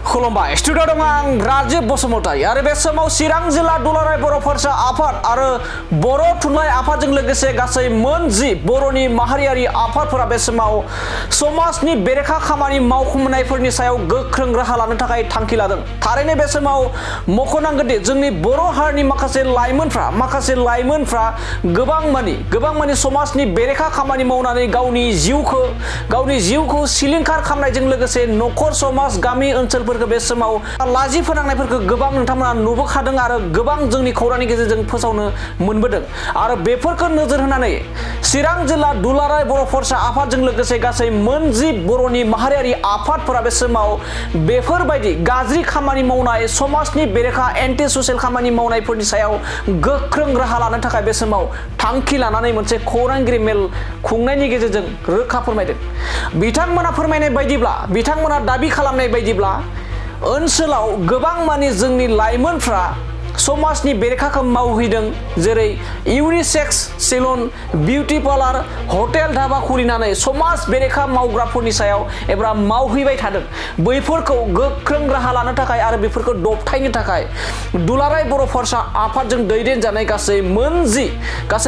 खुलुमबाय स्टुडिअ दं आं राजीव बसुमतारी आरो बे समाव चिरां जिल्ला दुलाराय बर' फरायसा आफाद आरो बर' थुनलाइ आफादजों लोगोसे गासै मोन 10 बर'नि माहारियारि आफादफोरा बे समाव समाजनि बेरेखा खामानि मावफुंनायफोरनि सायाव गोख्रों राहा लानो थाखाय थांखि लादों। थारैनो बे समाव मख'नांगोन दि जोंनि बर' हारिनि माखासे लाइमोनफ्रा गोबां मानि समाजनि बेरेखा खामानि मावनानै गावनि जिउखौ सिलिंखार खालामनायजों लोगोसे न'खर समाज गामि ओनसोलफोरखौ बे समाव लाजि फोनांनायफोरखौ गोबां नोंथांमोना नुबोखादों आरो गोबां जोंनि खौरांनि गेजेरजों फोसावनो मोनबोदों आरो बेफोरखौ नोजोर होनानै चिरां जिल्ला दुलाराय बर' फरायसा आफादजों लोगोसे गासै मोन 10 बर'नि माहारियारि आफादफोरा बे समाव बेफोरबायदि गाज्रि खामानि मावनाय समाजनि बेरेखा एन्टि ससियेल खामानि मावनायफोरनि सायाव गोख्रों राहा लानो थाखाय बे समाव थांखि लानानै मोनसे खौरांगिरि मेल खुंनायनि गेजेरजों रोखा फोरमायदों। बिथांमोना दाबि खालामनाय बायदिब्ला ओनसोलाव गोबां मानि जोंनि लाइमोनफ्रा समाजनि बेरेखाखौ मावहैदों, जेरै इउनिसेक्स सेलुन, बिउटी पार्लार, हटेल धाबा खुलिनानै समाज बेरेखा मावग्राफोरनि सायाव एबा मावहैबाय थादों। बैफोरखौ गोख्रों राहा लानो थाखाय आरो बेफोरखौ दबथायनो थाखाय दुलाराय बर' फरायसा आफादजों दैदेनजानाय गासै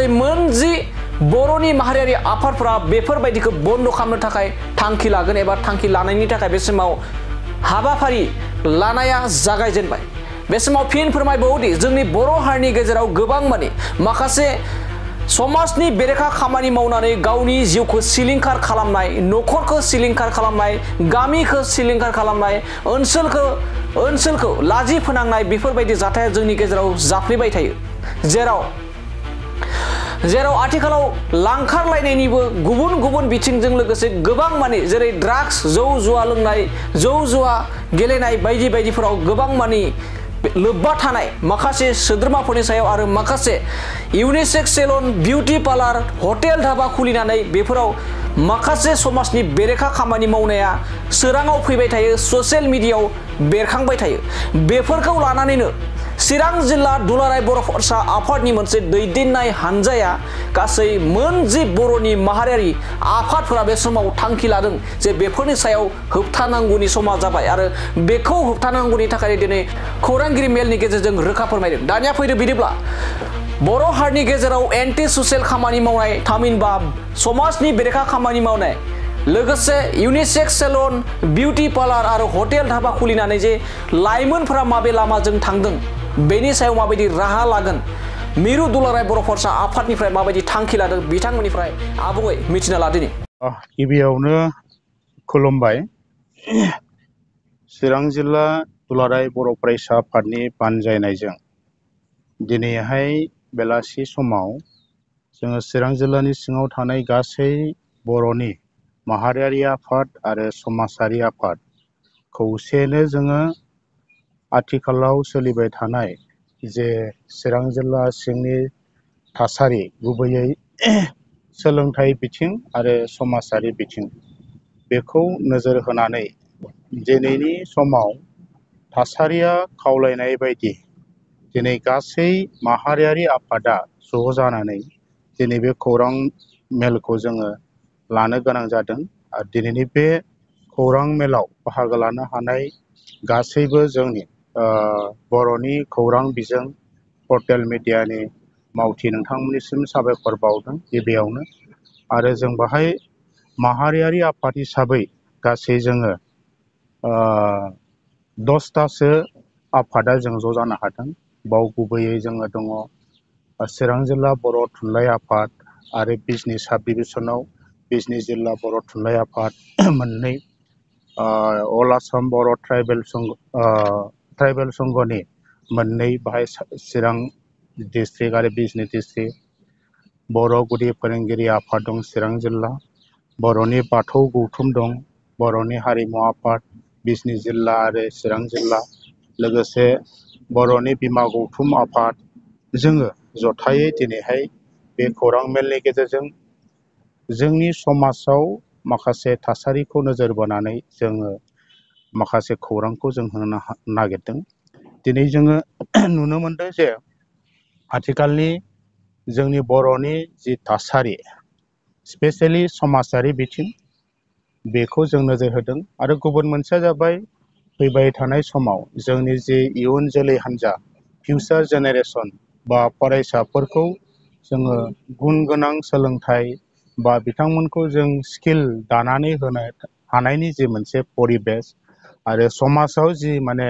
मोन 10 बर'नि माहारियारि आफादफोरा बेफोरबायदिखौ बन्द' खालामनो थाखाय थांखि लागोन एबा थांखि लानायनि थाखाय बे समाव हाबाफारि लानाया जागायजेनबाय। बे समाव फिन फोरमायबावोदि जोंनि बर' हारिनि गेजेराव गोबां माखासे समाजनि बेरेखा खामानि मावनानै गावनि जिउखौ सिलिंखार खालामनाय, न'खरखौ सिलिंखार खालामनाय, गामिखौ सिलिंखार खालामनाय, ओनसोलखौ लाजि फोनांनाय बेफोरबायदि जाथाया जोंनि गेजेराव जाफ्लेबाय थायो। जेराव आथिखालाव लांखारलायनायनिबो गुबुन बिथिंजों लोगोसे गोबां जेरै ड्राग्स, जौ जुवा लोंनाय, जौ जुवा गेलेनाय बायदिफोराव गोबां लोब्बा थानाय माखासे सोद्रोमाफोरनि सायाव आरो माखासे इउनिसेक्स सेलुन, बिउटी पार्लार, हटेल धाबा खुलिनानै बेफोराव माखासे समाजनि बेरेखा खामानि मावनाया सोराङाव फैबाय थायो, ससियेल मिडियायाव बेरखांबाय थायो। बेफोरखौ लानानैनो चिरां जिल्ला दुलाराय बर' फरायसा आफादनि मोनसे दैदेननाय हानजाया गासै मोन 10 बर'नि माहारियारि आफादफोरा बे समाव थांखि लादों जे बेफोरनि सायाव होबथानांगौनि समा जाबाय आरो बेखौ होबथानांगौनि थाखाय दिनै खौरांगिरि मेलनि गेजेरजों रोखा फोरमायदों। दानिया फैदो बिदिब्ला बर' हारिनि गेजेराव एन्टि ससियेल खामानि मावनाय, थामहिनबा समाजनि बेरेखा खामानि मावनाय, लोगोसे इउनिसेक्स सेलुन, बिउटी पार्लार आरो हटेल धाबा खुलिनानै जे लाइमोनफोरा माबे लामाजों थांदों बेनि सायाव माबायदि राहा लागोन, मिरु दुलाराय बर' फरायसा आफादनिफ्राय माबायदि थांखि लादों बिथांमोननिफ्राय आबुङै मिथिना लादिनि। गिबियावनो खुलुमबाय। चिरां जिल्ला दुलाराय बर' फरायसा आफादनि बानजायनायजों दिनैहाय बेलासि समाव जोङो चिरां जिल्लानि सिङाव थानाय गासै बर'नि माहारियारि आफाद आरो समाजारि आफाद खौसेनो जोङो आथिखालाव सोलिबाय थानाय जे चिरां जिल्ला सिंनि थासारि, गुबैयै सोलोंथाइ बिथिं आरो समाजारि बिथिं, बेखौ नोजोर होनानै दिनैनि समाव थासारिया खावलायनाय बायदि दिनै गासै माहारियारि आफादा ज' जानानै दिनै बे खौरां मेलखौ जोङो लानो गोनां जादों। आरो दिनैनि बे खौरां मेलाव बाहागो लानो हानाय गासैबो जोंनि बर'नि खौरां बिजों पर्टेल मिडियानि मावथि नोंथांमोननिसिम साबायखर बावदों गिबियावनो। आरो जों बाहाय माहारियारि आफाद हिसाबै गासै जोङो 10थासो आफादा जों ज' जानो हादों। बाव गुबैयै जोङो दङ चिरां जिल्ला बर' थुनलाइ आफाद आरो बिजनि साब डिभिसनाव बिजनि जिल्ला बर' थुनलाइ आफाद मोननै, अल आसाम बर' ट्राइबेल संघनि मोननै, बाहाय चिरां डिस्ट्रिक्ट आरो बिजनि डिस्ट्रिक्ट, बर' गुदि फोरोंगिरि आफाद दं चिरां जिल्ला, बर'नि बाथौ गौथुम दं, बर'नि हारिमु आफाद बिजनि जिल्ला आरो चिरां जिल्ला, लोगोसे बर'नि बिमा गौथुम आफाद, जोङो जथायै दिनैहाय बे खौरां मेलनि गेजेरजों जोंनि समाजाव माखासे थासारिखौ नोजोर बोनानै जोङो माखासे खौरांखौ जों होनो नागिरदों। दिनै जोङो नुनो मोनदों जे आथिखालनि जोंनि बर'नि जि थासारि, स्पेसियेलि समाजारि बिथिं, बेखौ जों नोजोर होदों। आरो गुबुन मोनसेया जाबाय फैबाय थानाय समाव जोंनि जे इयुन जोलै हान्जा फिउचार जेनेरेसन बा फरायसाफोरखौ जोङो गुन गोनां सोलोंथाइ बा बिथांमोनखौ जों स्किल दानानै होनो हानायनि जे मोनसे परिबेस आरो समाजाव जि माने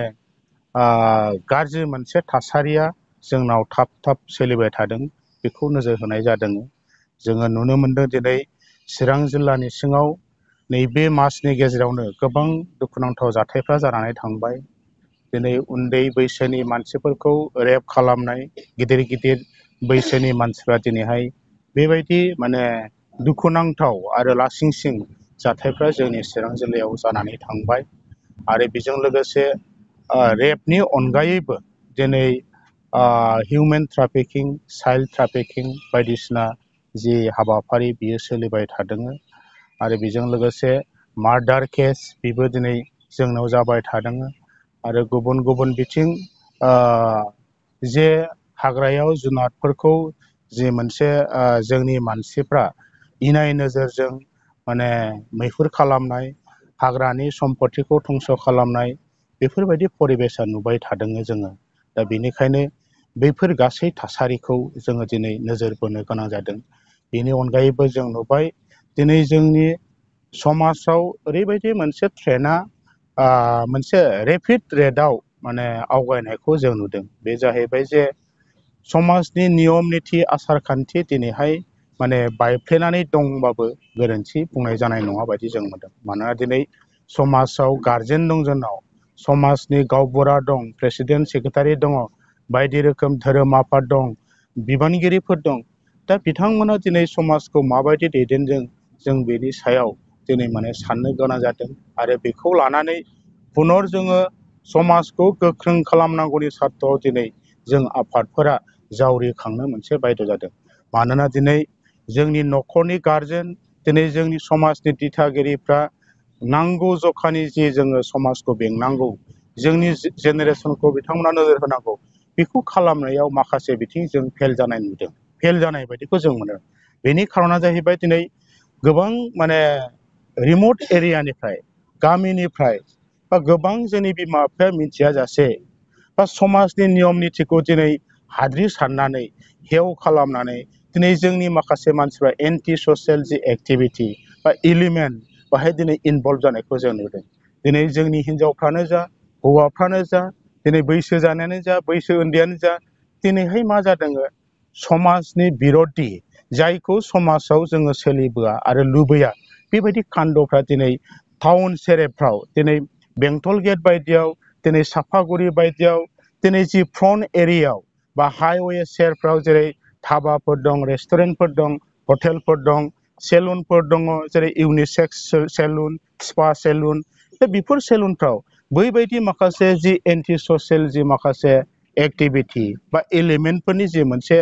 गाज्रि मोनसे थासारिया जोंनाव थाब थाब सोलिबाय थादों बेखौ नोजोर होनाय जादों। जोङो नुनो मोनदों दिनै चिरां जिल्लानि सिङाव नैबे मासनि गेजेरावनो गोबां दुखुनांथाव जाथायफ्रा जानानै थांबाय। दिनै उन्दै बैसोनि मानसिफोरखौ रेप खालामनाय, गिदिर गिदिर बैसोनि मानसिफ्रा दिनैहाय बेबायदि माने दुखुनांथाव आरो लासिंसिं जाथायफ्रा जोंनि चिरां जिल्लायाव जानानै थांबाय। आरो बेजों लोगोसे रेपनि अनगायैबो दिनै हिउमेन ट्राफिकिं, चाइल्ड ट्राफिकिं बायदिसिना जि हाबाफारि बियो सोलिबाय थादों। आरो बेजों लोगोसे मार्डार केस बेबो दिनै जोंनाव जाबाय थादों। आरो गुबुन गुबुन बिथिं जे हाग्रायाव जुनारफोरखौ जि मोनसे जोंनि मानसिफ्रा इनाय नोजोरजों माने मैहुर खालामनाय, हाग्रानि सम्पतिखौ धंस खालामनाय, बेफोरबायदि परिबेसा नुबाय थादों जोङो। दा बेनिखायनो बैफोर गासै थासारिखौ जोङो दिनै नोजोर बोनो गोनां जादों। बेनि अनगायैबो जों नुबाय दिनै जोंनि समाजाव ओरैबायदि मोनसे ट्रेन्डआ मोनसे रेपिड रेटआव माने आवगायनायखौ जों नुदों। बे जाहैबाय जे समाजनि नियम निथि आसार खान्थि दिनैहाय माने बायफ्लेनानै दंबाबो गोरोन्थि बुंनाय जानाय नङा बायदि जों मोनदों। मानोना दिनै समाजाव गार्जेन दं, जोंनाव समाजनि गावबुरा दं, प्रेसिडेन्ट सेक्रेटारि दङ, बायदि रोखोम धोरोम आफाद दं, बिबानगिरिफोर दं। दा बिथांमोना दिनै समाजखौ माबायदि दैदेनदों जों बेनि सायाव दिनै माने साननो गोनां जादों। आरो बेखौ लानानै पुनर जोङो समाजखौ गोख्रों खालामनांगौनि सार्थआव दिनै जों आफादफोरा जावरिखांनो मोनसे बायद' जादों। मानोना दिनै जोंनि न'खरनि गार्जेन, दिनै जोंनि समाजनि दिथागिरिफ्रा नांगौ जखानि जि जोङो समाजखौ बेंनांगौ, जोंनि जेनेरेसनखौ बिथांमोना नोजोर होनांगौ, बेखौ खालामनायाव माखासे बिथिं जों फेल जानाय नुदों, फेल जानाय बायदिखौ जों मोनो। बेनि खारना जाहैबाय दिनै गोबां माने रिमट एरियानिफ्राय, गामिनिफ्राय बा गोबां जोंनि बिमा बिफाया मिथिया जासे बा समाजनि नियम निथिखौ दिनै हाद्रि सारनानै हेव खालामनानै दिनै जोंनि माखासे मानसिफ्रा एन्टि ससियेल जि एक्टिभिटि बा इलिमेन्ट बाहाय दिनै इनभल्भ जानायखौ जों नुदों। दिनै जोंनि हिनजावफ्रानो जा, हौवाफ्रानो जा, दिनै बैसो जानायानो जा, बैसो उन्दैयानो जा, दिनैहाय मा जादों, समाजनि बिर'धि जायखौ समाजाव जोङो सोलिबोआ आरो लुबैया, बेबायदि कान्दफ्रा दिनै टाउन सेरेबफ्राव, दिनै बेंटल गेट बायदियाव, दिनै सापागुरि बायदियाव, दिनै जि फ्रन्ट एरियायाव बा हाइवे सेरफ्राव जेरै धाबाफोर दं, रेस्टुरेन्टफोर दं, हटेलफोर दं, सेलुनफोर दङ, जेरै इउनिसेक्स सेलुन, स्पा सेलुन। दा बेफोर सेलुनफ्राव बैबायदि माखासे जि एन्टि ससियेल जि माखासे एक्टिभिटि बा एलिमेन्टफोरनि जि मोनसे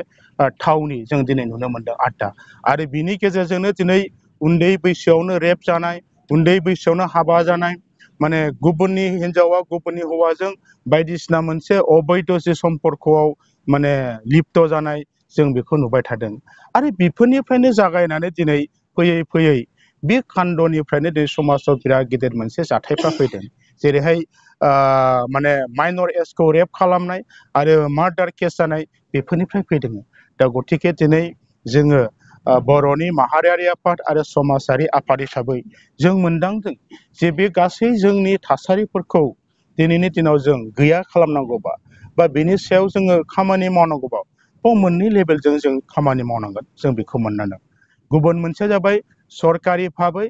थावनि जों दिनै नुनो मोनदों आड्डा। आरो बिनि गेजेरजोंनो दिनै उन्दै बैसोआवनो रेप जानाय, उन्दै बैसोआवनो हाबा जानाय, माने गुबुननि हिन्जावा गुबुननि हौवाजों बायदिसिना मोनसे अबैध जि सम्पर्कआव माने लिप्त जानाय जों बेखौ नुबाय थादों। आरो बेफोरनिफ्रायनो जागायनानै दिनै फैयै फैयै बे कान्दनिफ्रायनो दिनै समाजाव बिराद गिदिर मोनसे जाथायफ्रा फैदों। जेरैहाय माने माइनर एजखौ रेप खालामनाय आरो मार्डार केस जानाय, बेफोरनिफ्राय फैदों। दा गतिके दिनै जोङो बर'नि माहारियारि आफाद आरो समाजारि आफाद हिसाबै जों मोनदांदों जे बे गासै जोंनि थासारिफोरखौ दिनैनि दिनाव जों गैया खालामनांगौबा बा बेनि सायाव जोङो खामानि मावनांगौबा मोननै लेभेलजों जों खामानि मावनांगोन, जों बेखौ मोननांगोन। गुबुन मोनसेया जाबाय सरकारि भाबै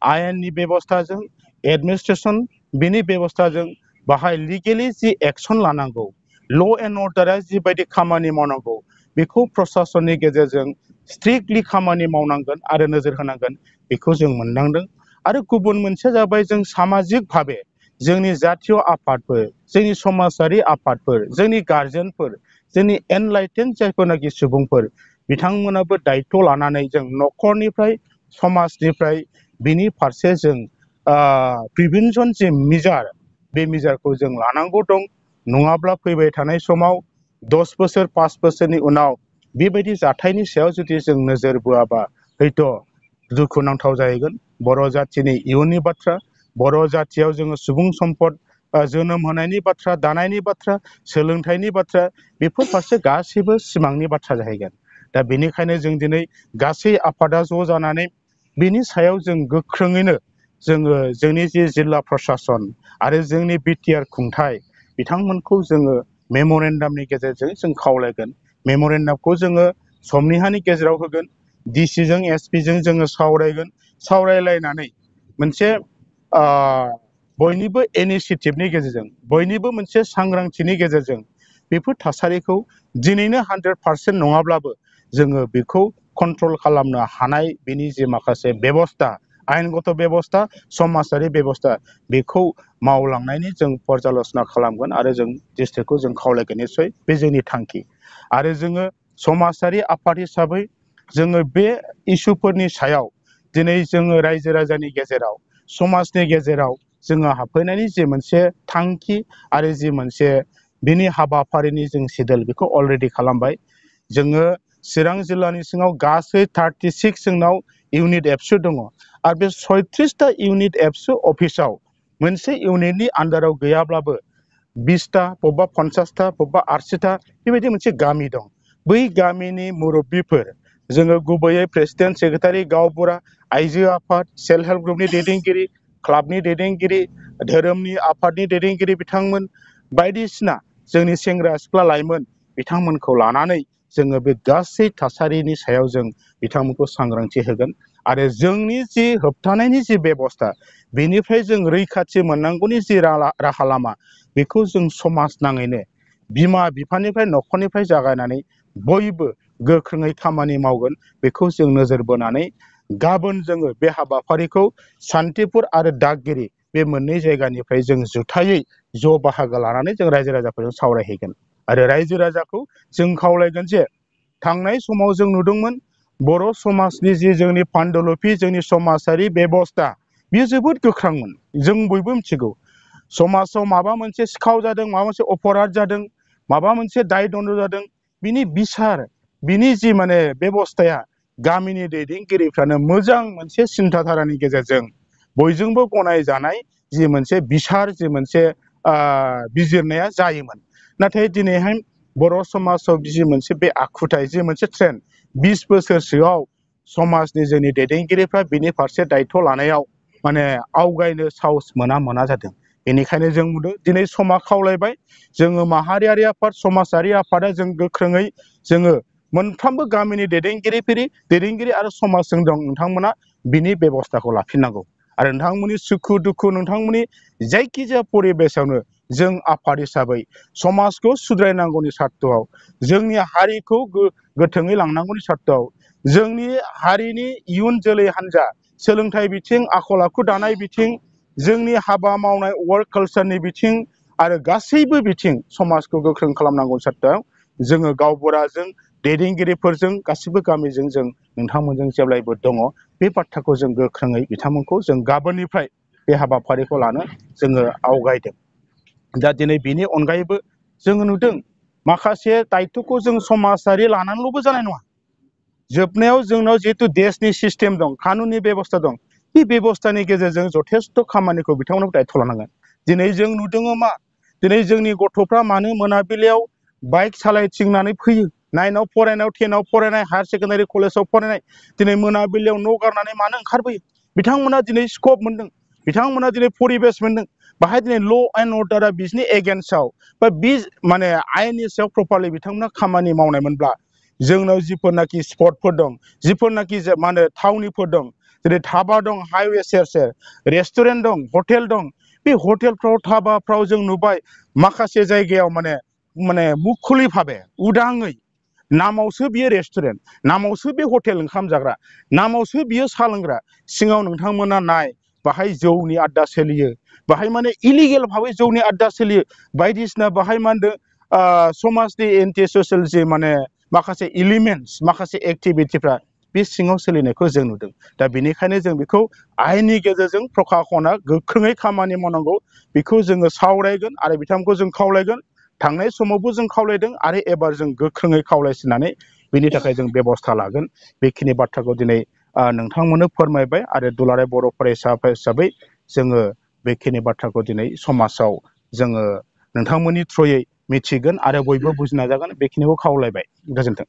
आयेननि बेबस्थाजों, एडमिनिस्ट्रेसन बिनि बेबस्थाजों बाहाय लिगेलि जि एक्सन लानांगौ, ल' एन्ड अर्डारा जिबायदि खामानि मावनांगौ, बेखौ प्रसासननि गेजेरजों स्ट्रिक्टलि खामानि मावनांगोन आरो नोजोर होनांगोन, बेखौ जों मोनदांदों। आरो गुबुन मोनसेया जाबाय जों सामाजिक भाबे जोंनि जातीय आफादफोर, जोंनि समाजारि आफादफोर, जोंनि गार्जेनफोर, जोंनि एनलाइटेन जायफोरनाखि सुबुंफोर, बिथांमोनाबो दायित्व लानानै जों न'खरनिफ्राय, समाजनिफ्राय बिनि फारसे जों प्रिभेन्सन जे मिजार, बे मिजारखौ जों लानांगौ दं। नङाब्ला फैबाय थानाय समाव 10 बोसोर 5 बोसोरनि उनाव बेबायदि जाथायनि सायाव जुदि जों नोजोर बोआबा हयथ' दुखुनांथाव जाहैगोन। बर' जाथिनि इयुननि बाथ्रा, बर' जाथियाव जोङो सुबुं सम्पद जोनोम होनायनि बाथ्रा, दानायनि बाथ्रा, सोलोंथाइनि बाथ्रा, बेफोर फारसे गासैबो सिमांनि बाथ्रा जाहैगोन। दा बेनिखायनो जों दिनै गासै आफादा ज' जानानै बिनि सायाव जों गोख्रोङैनो जोङो जोंनि जि जिल्ला प्रसासन आरो जोंनि बिटिआर खुंथाय बिथांमोनखौ जोङो मेम'रेन्डामनि गेजेरजों जों खावलायगोन। मेम'रेन्डामखौ जोङो समनिहानि गेजेराव होगोन, डिसिजों एसपिजों जोङो सावरायगोन। सावरायलायनानै मोनसे बयनिबो इनिसियेटिभनि गेजेरजों, बयनिबो मोनसे सांग्रांथिनि गेजेरजों बेफोर थासारिखौ दिनैनो 100% नङाब्लाबो जोङो बेखौ कन्ट्रल खालामनो हानाय बेनि जे माखासे बेबस्था, आयेनगत बेबस्था, समाजारि बेबस्था, बेखौ मावलांनायनि जों पर्यालोचना खालामगोन आरो जों डिस्ट्रिक्टखौ जों खावलायगोन। निस्सय बे जोंनि थांखि। आरो जोङो समाजारि आफाद हिसाबै जोङो बे इसुफोरनि सायाव दिनै जोङो रायजो राजानि गेजेराव, समाजनि गेजेराव जोङो हाबफैनायनि जे मोनसे थांखि आरो जि मोनसे बिनि हाबाफारिनि जों सिडुल बेखौ अलरेडि खालामबाय। जोङो चिरां जिल्लानि सिङाव गासै 36 जोंनाव इउनिट एबसु दङ आरो बे 36टा इउनिट एबसु अफिसाव मोनसे इउनिटनि आन्दाराव गैयाब्लाबो 20टा, बबेबा 50टा, बबेबा 80टा बेबायदि मोनसे गामि दं। बै गामिनि मुरब्बिफोर, जोङो गुबैयै प्रेसिडेन्ट, सेक्रेटारि, गावबुरा, आइजो आफाद, सेल्फ हेल्प ग्रुपनि दैदेनगिरि, क्लाबनि दैदेनगिरि, धोरोमनि आफादनि दैदेनगिरि बिथांमोन, बायदिसिना जोंनि सेंग्रा सिख्ला लाइमोन बिथांमोनखौ लानानै जोङो बे गासै थासारिनि सायाव जों बिथांमोनखौ सांग्रांथि होगोन। आरो जोंनि जि होबथानायनि जि बेबस्था, बेनिफ्राय जों रैखाथि मोननांगौनि जि राहा लामा, बेखौ जों समाज नाङैनो बिमा बिफानिफ्राय, न'खरनिफ्राय जागायनानै बयबो गोख्रोङै खामानि मावगोन। बेखौ जों नोजोर बोनानै गाबोन जोङो बे हाबाफारिखौ सान्तिपुर आरो दागगिरि बे मोननै जायगानिफ्राय जों जुथायै ज' बाहागो लानानै जों रायजो राजाफोरजों सावरायहैगोन। आरो रायजो राजाखौ जों खावलायगोन जे थांनाय समाव जों नुदोंमोन बर' समाजनि जि जोंनि पान्डुलिपि, जोंनि समाजारि बेबस्था, बेयो जोबोद गोख्रोंमोन। जों बयबो मिथिगौ समाजाव माबा मोनसे सिखाव जादों, माबा मोनसे अपराध जादों, माबा मोनसे दाय दन्द जादों, बिनि बिसार, बिनि जि माने बेबस्थाया गामिनि दैदेनगिरिफ्रानो मोजां मोनसे सिन्थाधारानि गेजेरजों बयजोंबो गनायजानाय जि मोनसे बिसार, जि मोनसे बिजिरनाया जायोमोन। नाथाय दिनैहाय बर' समाजाव जि मोनसे बे आखुथाय, जि मोनसे ट्रेन्ड, 20 बोसोरसोआव समाजनि जोंनि दैदेनगिरिफ्रा बिनि फारसे दायथ' लानायाव माने आवगायनो साहस मोना जादों। बेनिखायनो जों नुदों दिनै समा खावलायबाय। जोङो माहारियारि आफाद, समाजारि आफादा जों गोख्रोङै जोङो मोनफ्रोमबो गामिनि दैदेनगिरि आरो समाजजों दं, नोंथांमोना बिनि बेबस्थाखौ लाफिननांगौ। आरो नोंथांमोननि सुखु दुखु, नोंथांमोननि जायखिजाया परिबेसावनो जों आफाद हिसाबै समाजखौ सुद्रायनांगौनि सार्थआव, जोंनि हारिखौ गोथोङै लांनांगौनि सार्थआव, जोंनि हारिनि इयुन जोलै हान्जा सोलोंथाइ बिथिं, आखल आखु दानाय बिथिं, जोंनि हाबा मावनाय वर्क कालचारनि बिथिं आरो गासैबो बिथिं समाजखौ गोख्रों खालामनांगौ सार्थआव जोङो गावबुराजों, दैदेनगिरिफोरजों, गासैबो गामिजों जों नोंथांमोनजों जेब्लायबो दङ। बे बाथ्राखौ जों गोख्रोङै बिथांमोनखौ जों गाबोननिफ्राय बे हाबाफारिखौ लानो जोङो आवगायदों। दा दिनै बेनि अनगायैबो जोङो नुदों माखासे दायथ'खौ जों समाजारि लानानैल'बो जानाय नङा। जोबनायाव जोंनाव जिहेतु देशनि सिस्टेम दं, कानुननि बेबस्था दं, बे बेबस्थानि गेजेरजों जथेस्थ' खामानिखौ बिथांमोनखौ दायथ' लानांगोन। दिनै जों नुदों मा, दिनै जोंनि गथ'फ्रा मानो मोनाबिलियाव बाइक सालायथिंनानै फैयो, 9आव फरायनाय, 10आव फरायनाय, हायार सेकेन्डारि कलेजाव फरायनाय, दिनै मोनाबिलियाव न' गारनानै मानो ओंखारबोयो? बिथांमोना दिनै स्कप मोनदों, बिथांमोना दिनै परिबेस मोनदों, बाहाय दिनै ल' एन्ड अर्डारा बिसोरनि एगेन्स्टआव बा बि माने आयेननि सायाव प्रपारलि बिथांमोना खामानि मावनायमोनब्ला जोंनाव जिफोरनाखि स्पटफोर दं, जिफोरनाखि मा होनो थावनिफोर दं, जेरै धाबा दं हाइवे सेर सेर, रेस्टुरेन्ट दं, हटेल दं, बे हटेलफ्राव धाबाफ्राव जों नुबाय माखासे जायगायाव माने मुखुलि भाबे उदाङै नामावसो बियो रेस्टुरेन्ट, नामावसो बे हटेल ओंखाम जाग्रा, नामावसो बियो साहा लोंग्रा, सिङाव नोंथांमोना नाय बाहाय जौनि आड्डा सोलियो, बाहाय माने इलिगेल भाबै जौनि आड्डा सोलियो, बायदिसिना बाहाय मा होनदों समाजनि एन्टि ससियेल जि माने माखासे इलिमेन्टस, माखासे एक्टिभिटिफ्रा बे सिङाव सोलिनायखौ जों नुदों। दा बेनिखायनो जों बेखौ आयेननि गेजेरजों प्रखाखना गोख्रोङै खामानि मावनांगौ, बेखौ जोङो सावरायगोन आरो बिथांमोनखौ जों खावलायगोन। थांनाय समावबो जों खावलायदों आरो एबार जों गोख्रोङै खावलायसिनानै बेनि थाखाय जों बेबस्था लागोन। बेखिनि बाथ्राखौ दिनै नोंथांमोननो फोरमायबाय आरो दुलाराय बर' फरायसा हिसाबै जोङो बेखिनि बाथ्राखौ दिनै समाजाव जोङो नोंथांमोननि थ्रुयै मिथिगोन आरो बयबो बुजिना जागोन बेखिनिखौ खावलायबाय। गोजोन्थों।